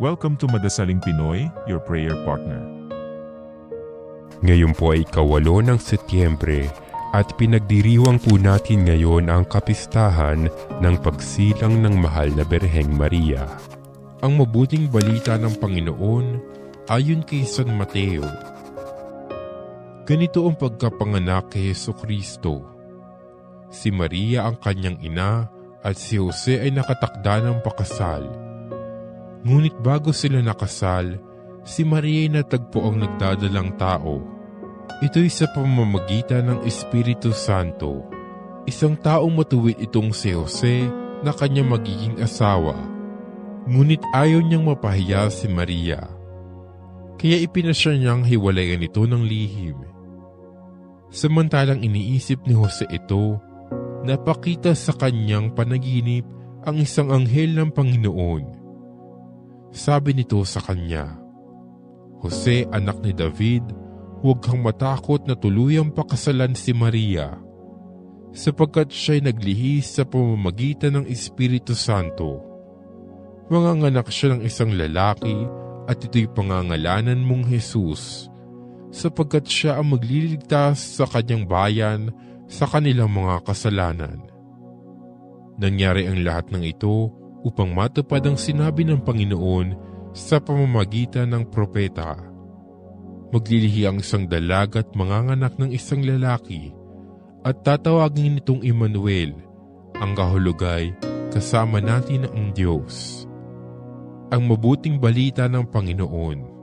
Welcome to Madasaling Pinoy, your prayer partner. Ngayon po ay 8 ng Setyembre at pinagdiriwang po natin ngayon ang kapistahan ng pagsilang ng mahal na Birheng Maria. Ang mabuting balita ng Panginoon ayon kay San Mateo. Ganito ang pagkapanganak kay Jesucristo. Si Maria ang kanyang ina at si Jose ay nakatakda ng pakasal. Ngunit bago sila nakasal, si Maria ay natagpo ang nagdadalang tao. Ito'y sa pamamagitan ng Espiritu Santo. Isang taong matuwid itong si Jose na kanyang magiging asawa. Ngunit ayaw niyang mapahiya si Maria. Kaya ipinasya niyang hiwalayan ito ng lihim. Samantalang iniisip ni Jose ito, napakita sa kanyang panaginip ang isang anghel ng Panginoon. Sabi nito sa kanya, "Jose, anak ni David, huwag kang matakot na tuluyang pakasalan si Maria, sapagkat siya'y naglihis sa pamamagitan ng Espiritu Santo. Manganganak siya ng isang lalaki at ito'y pangangalanan mong Jesus, sapagkat siya ang magliligtas sa kanyang bayan sa kanilang mga kasalanan." Nangyari ang lahat ng ito upang matupad ang sinabi ng Panginoon sa pamamagitan ng propeta. Maglilihi ang isang dalaga at manganganak ng isang lalaki at tatawagin nitong Emmanuel, ang kahulugay, kasama natin ang Diyos. Ang mabuting balita ng Panginoon.